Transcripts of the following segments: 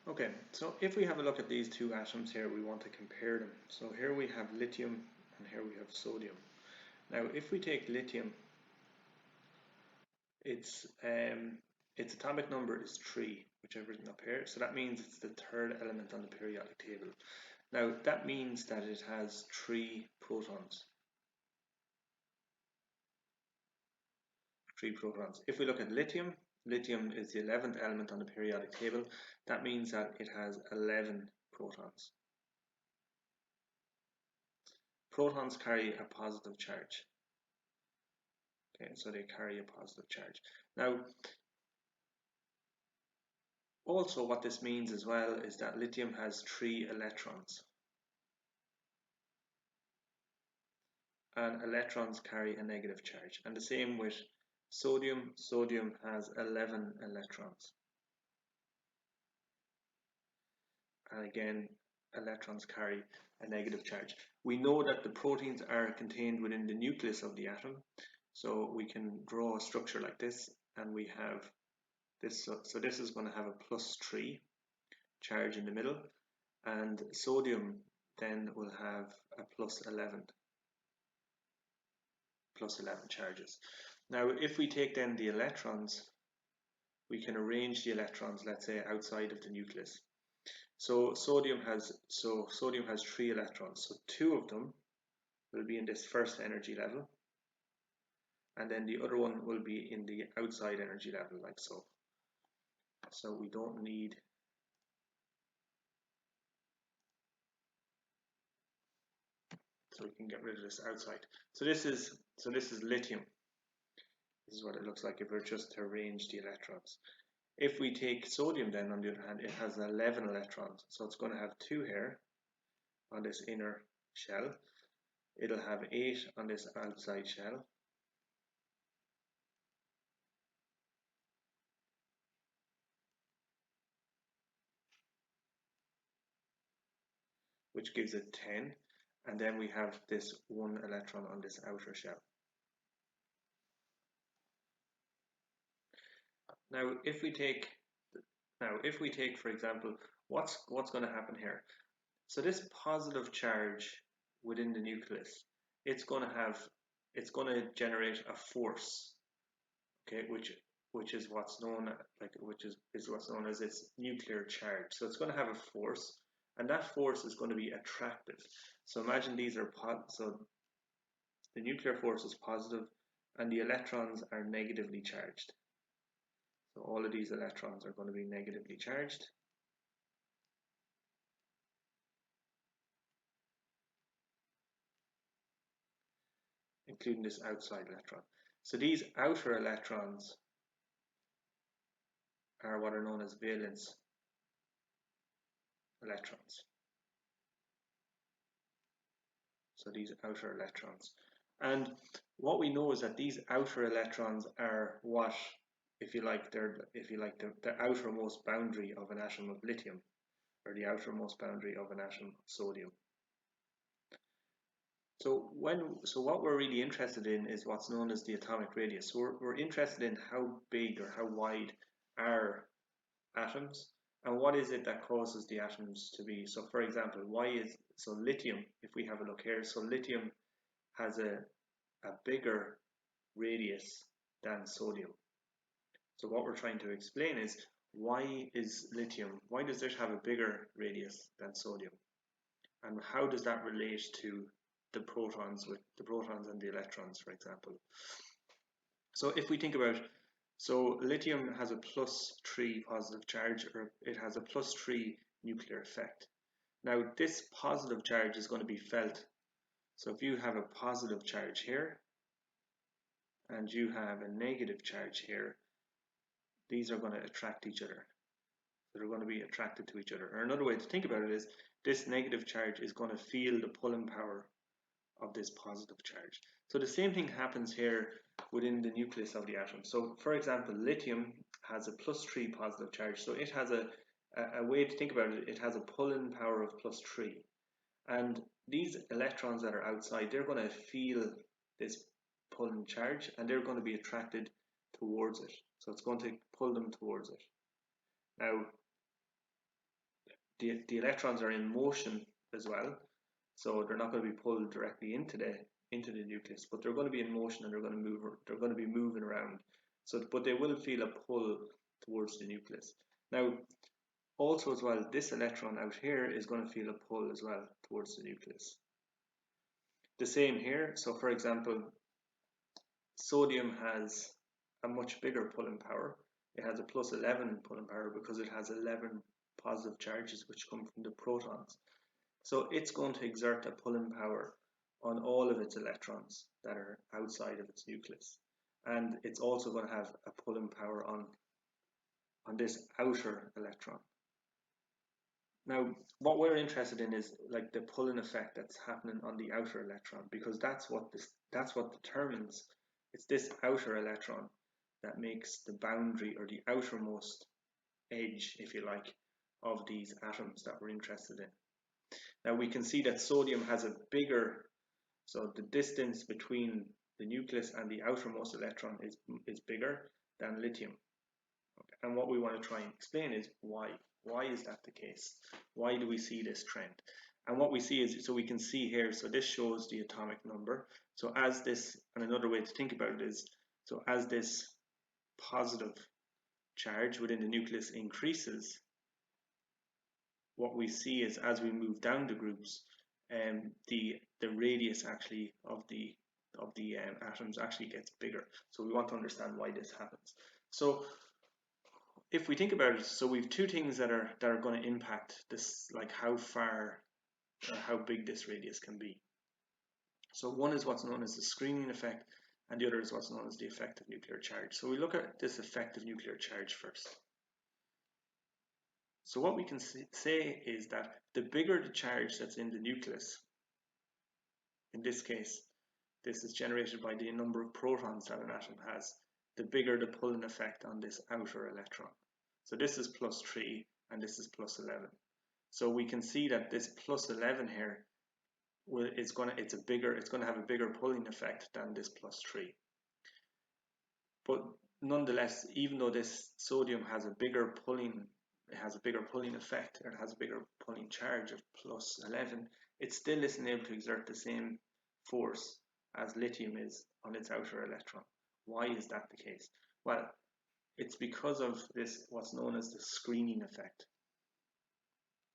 Okay, so if we have a look at these two atoms here, we want to compare them. So here we have lithium and here we have sodium. Now, if we take lithium, its atomic number is 3, which I've written up here. So that means it's the third element on the periodic table. Now, that means that it has 3 protons. 3 protons. If we look at lithium, lithium is the 11th element on the periodic table. That means that it has 11 protons. Protons carry a positive charge. Okay, so they carry a positive charge. Now, also what this means as well is that lithium has 3 electrons. And electrons carry a negative charge. And the same with sodium. Sodium has 11 electrons. And again, electrons carry a negative charge. We know that the proteins are contained within the nucleus of the atom. So we can draw a structure like this, and we have this. So this is going to have a +3 charge in the middle, and sodium then will have a +11 charges. Now, if we take then the electrons, we can arrange the electrons, let's say, outside of the nucleus. So sodium has 3 electrons. So 2 of them will be in this first energy level, and then the other one will be in the outside energy level, like so. So we don't need so we can get rid of this outside. So this is lithium. This is what it looks like if we're just to arrange the electrons. If we take sodium then, on the other hand, it has 11 electrons. So it's going to have 2 here on this inner shell. It'll have 8 on this outside shell. Which gives it 10. And then we have this 1 electron on this outer shell. Now, if we take, for example, what's going to happen here? So this positive charge within the nucleus, it's going to generate a force, okay, which is what's known what's known as its nuclear charge. So it's going to have a force, and that force is going to be attractive. So imagine these are so the nuclear force is positive, and the electrons are negatively charged. So all of these electrons are going to be negatively charged. Including this outside electron. So these outer electrons are what are known as valence electrons. So these outer electrons. And what we know is that these outer electrons are what, if you like, the outermost boundary of an atom of lithium, or the outermost boundary of an atom of sodium. So what we're really interested in is what's known as the atomic radius. So we're interested in how big or how wide are atoms, and what is it that causes the atoms to be. So for example, lithium, if we have a look here, so lithium has a bigger radius than sodium. So what we're trying to explain is why does it have a bigger radius than sodium? And how does that relate to the protons and the electrons, for example? So if we think about, so lithium has a +3 positive charge, or it has a +3 nuclear effect. Now this positive charge is going to be felt. So if you have a positive charge here, and you have a negative charge here, these are going to attract each other. So they're going to be attracted to each other. Or another way to think about it is, this negative charge is going to feel the pulling power of this positive charge. So the same thing happens here within the nucleus of the atom. So for example, lithium has a +3 positive charge. So it has a way to think about it, it has a pulling power of +3. And these electrons that are outside, they're going to feel this pulling charge, and they're going to be attracted towards it. So it's going to pull them towards it. Now, the electrons are in motion as well, so they're not going to be pulled directly into the nucleus, but they're going to be in motion and they're going to move. They're going to be moving around. So, but they will feel a pull towards the nucleus. Now, also as well, this electron out here is going to feel a pull as well towards the nucleus. The same here. So, for example, sodium has a much bigger pulling power. It has a plus 11 pulling power because it has 11 positive charges which come from the protons. So it's going to exert a pulling power on all of its electrons that are outside of its nucleus. And it's also going to have a pulling power on this outer electron. Now, what we're interested in is like the pulling effect that's happening on the outer electron, because that's what determines. It's this outer electron that makes the boundary, or the outermost edge, if you like, of these atoms that we're interested in. Now we can see that sodium has a bigger, so the distance between the nucleus and the outermost electron is bigger than lithium. Okay. And what we want to try and explain is why. Why is that the case? Why do we see this trend? And what we see is, so we can see here, so this shows the atomic number. So as this, and another way to think about it is, so as this positive charge within the nucleus increases, what we see is as we move down the groups, the radius actually of the atoms actually gets bigger. So we want to understand why this happens. So if we think about it, so we have two things that are going to impact this, like how far or how big this radius can be. So one is what's known as the screening effect, and the other is what's known as the effective nuclear charge. So we look at this effective nuclear charge first. So what we can say is that the bigger the charge that's in the nucleus, in this case, this is generated by the number of protons that an atom has, the bigger the pulling effect on this outer electron. So this is plus 3 and this is plus 11. So we can see that this plus 11 here it's going to have a bigger pulling effect than this plus 3. But nonetheless, even though this sodium has a bigger pulling effect, or it has a bigger pulling charge of plus 11, it still isn't able to exert the same force as lithium is on its outer electron. Why is that the case? Well, it's because of this, what's known as the screening effect.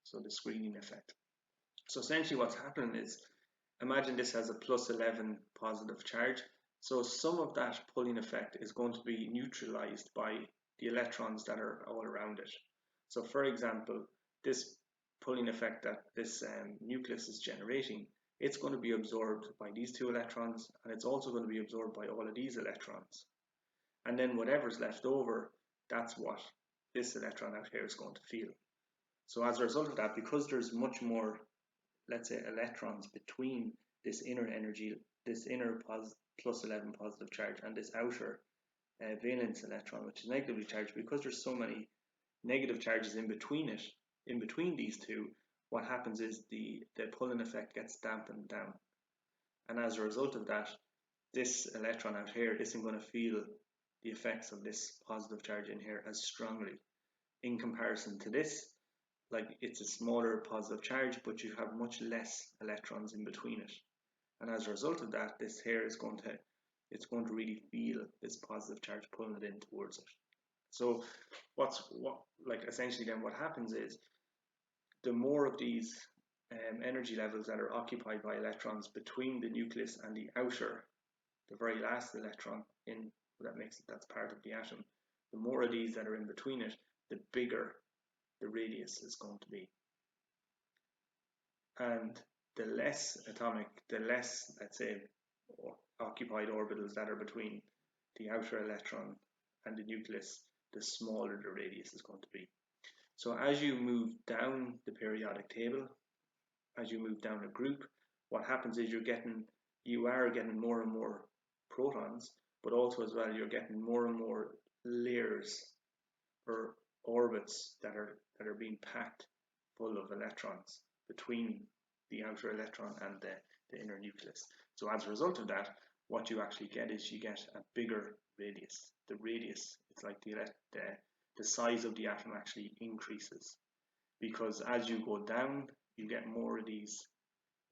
So the screening effect. So essentially what's happening is, imagine this has a plus 11 positive charge. So some of that pulling effect is going to be neutralized by the electrons that are all around it. So for example, this pulling effect that this nucleus is generating, it's going to be absorbed by these two electrons, and it's also going to be absorbed by all of these electrons. And then whatever's left over, that's what this electron out here is going to feel. So as a result of that, because there's much more, let's say, electrons between this inner energy, this inner plus 11 positive charge, and this outer valence electron, which is negatively charged, because there's so many negative charges in between it, in between these two, what happens is the pulling effect gets dampened down. And as a result of that, this electron out here isn't going to feel the effects of this positive charge in here as strongly. In comparison to this, like, it's a smaller positive charge, but you have much less electrons in between it. And as a result of that, this here is going to really feel this positive charge pulling it in towards it. So essentially then what happens is, the more of these energy levels that are occupied by electrons between the nucleus and the outer, the very last electron that's part of the atom, the more of these that are in between it, the bigger the radius is going to be. And the less, let's say, occupied orbitals that are between the outer electron and the nucleus, the smaller the radius is going to be. So as you move down the periodic table, as you move down a group, what happens is you are getting more and more protons, but also as well you're getting more and more layers or orbits that are being packed full of electrons between the outer electron and the inner nucleus. So as a result of that, what you actually get is you get a bigger radius. The radius, it's like the size of the atom actually increases. because as you go down, you get more of these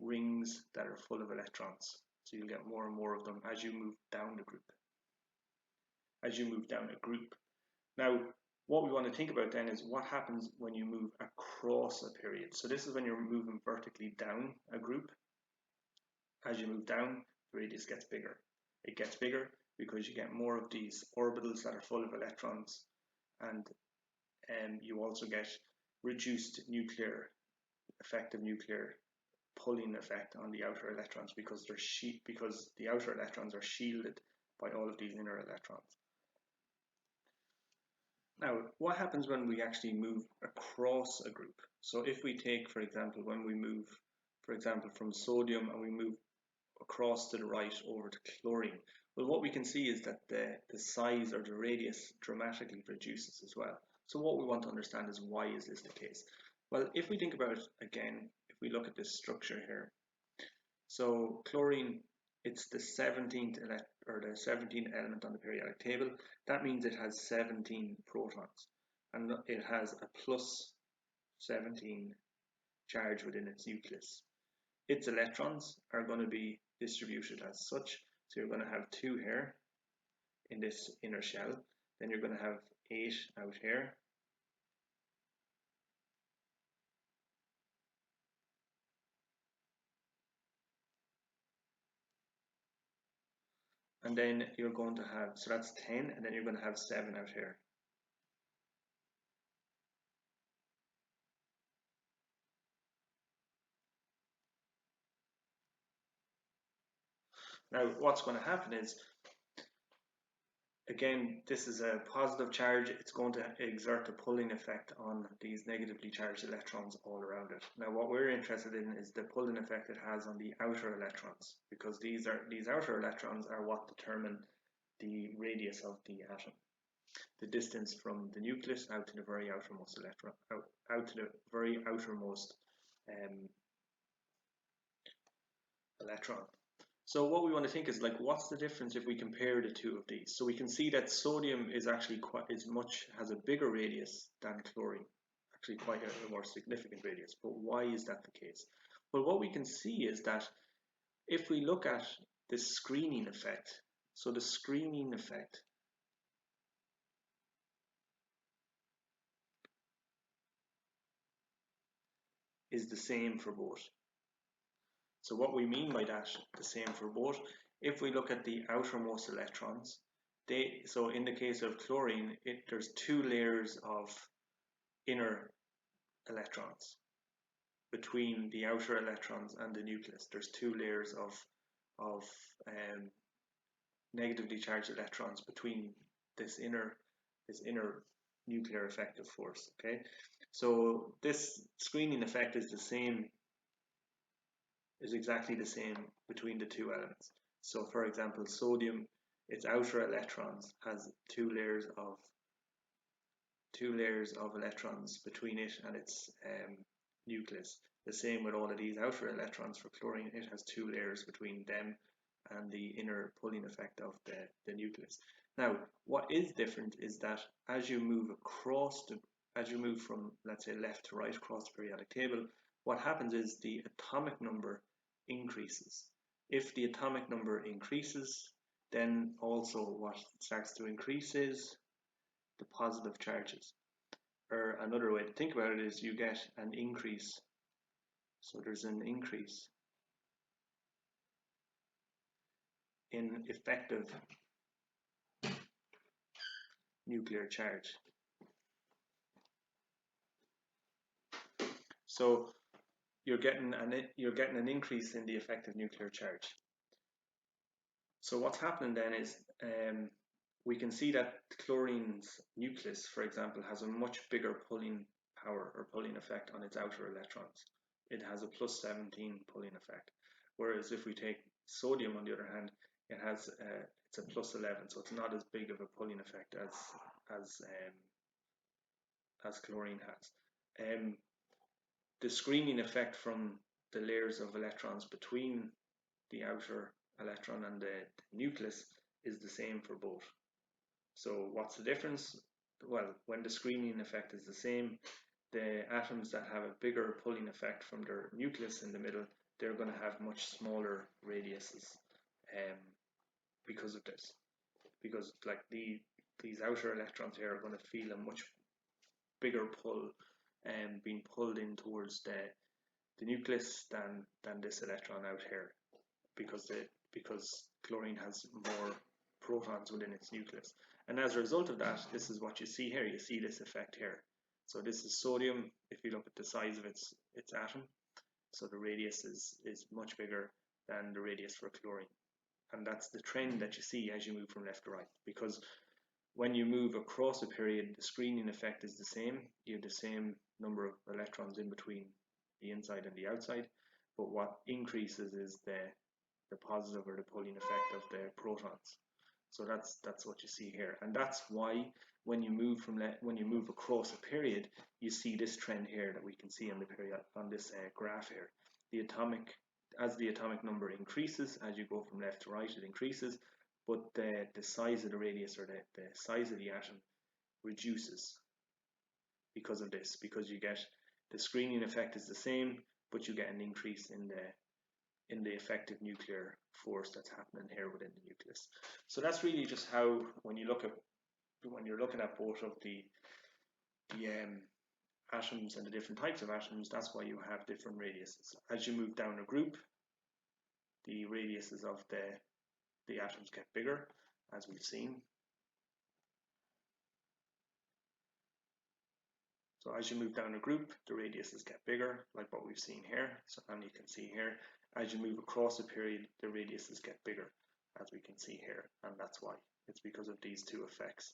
rings that are full of electrons. So you'll get more and more of them as you move down the group, as you move down a group. Now, what we want to think about then is what happens when you move across a period. So this is when you're moving vertically down a group. As you move down, the radius gets bigger. It gets bigger because you get more of these orbitals that are full of electrons, and you also get reduced effective nuclear pulling effect on the outer electrons because the outer electrons are shielded by all of these inner electrons. Now, what happens when we actually move across a group? So if we take, for example, when we move, for example, from sodium and we move across to the right over to chlorine, well, what we can see is that the size or the radius dramatically reduces as well. So what we want to understand is, why is this the case? Well, if we think about it again, if we look at this structure here, so chlorine, it's the 17th element on the periodic table. That means it has 17 protons, and it has a plus 17 charge within its nucleus. Its electrons are going to be distributed as such. So you're going to have 2 here in this inner shell. Then you're going to have 8 out here. And then you're going to have, so that's 10, and then you're going to have 7 out here. Now, what's going to happen is, again, this is a positive charge. It's going to exert a pulling effect on these negatively charged electrons all around it. Now, what we're interested in is the pulling effect it has on the outer electrons, because these outer electrons are what determine the radius of the atom, the distance from the nucleus out to the very outermost electron, out to the very outermost electron. So what we want to think is, like, what's the difference if we compare the two of these? So we can see that sodium is actually has a bigger radius than chlorine, actually quite a more significant radius. But why is that the case? Well, what we can see is that if we look at the screening effect, so the screening effect is the same for both. So what we mean by that, the same for both, if we look at the outermost electrons, so in the case of chlorine, there's 2 layers of inner electrons between the outer electrons and the nucleus. There's 2 layers of negatively charged electrons between this inner nuclear effective force. Okay, so this screening effect is exactly the same between the 2 elements. So for example, sodium, its outer electrons has 2 layers of electrons between it and its nucleus. The same with all of these outer electrons. For chlorine, it has 2 layers between them and the inner pulling effect of the nucleus. Now, what is different is that as you move from, let's say, left to right across the periodic table, what happens is the atomic number increases. If the atomic number increases, then also what starts to increase is the positive charges. Or another way to think about it is you get an increase. So there's an increase in effective nuclear charge. So you're getting an increase in the effective nuclear charge. So what's happening then is we can see that chlorine's nucleus, for example, has a much bigger pulling power or pulling effect on its outer electrons. It has a plus 17 pulling effect. Whereas if we take sodium, on the other hand, it's a plus 11, so it's not as big of a pulling effect as chlorine has. The screening effect from the layers of electrons between the outer electron and the nucleus is the same for both. So what's the difference? Well, when the screening effect is the same, the atoms that have a bigger pulling effect from their nucleus in the middle, they're going to have much smaller radiuses because of this. Because like these outer electrons here are going to feel a much bigger pull and being pulled in towards the nucleus than this electron out here, because chlorine has more protons within its nucleus. And as a result of that, this is what you see here. You see this effect here. So this is sodium. If you look at the size of its atom, so the radius is much bigger than the radius for chlorine. And that's the trend that you see as you move from left to right, because when you move across a period, the screening effect is the same. You have the same number of electrons in between the inside and the outside, but what increases is the positive or the pulling effect of the protons. So that's what you see here, and that's why when you move across a period, you see this trend here that we can see on the period on this graph here. As the atomic number increases, as you go from left to right, it increases, but the size of the radius, or the size of the atom, reduces because of this, because you get the screening effect is the same, but you get an increase in the effective nuclear force that's happening here within the nucleus. So that's really just how, when you're looking at both of the atoms and the different types of atoms, that's why you have different radiuses. As you move down a group, the radiuses of the atoms get bigger, as we've seen. So as you move down a group, the radiuses get bigger, like what we've seen here. So, and you can see here, as you move across a period, the radiuses get bigger, as we can see here, and that's why. It's because of these two effects.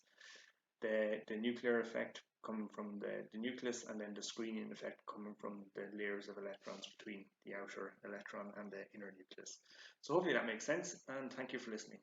The nuclear effect coming from the nucleus, and then the screening effect coming from the layers of electrons between the outer electron and the inner nucleus. So hopefully that makes sense, and thank you for listening.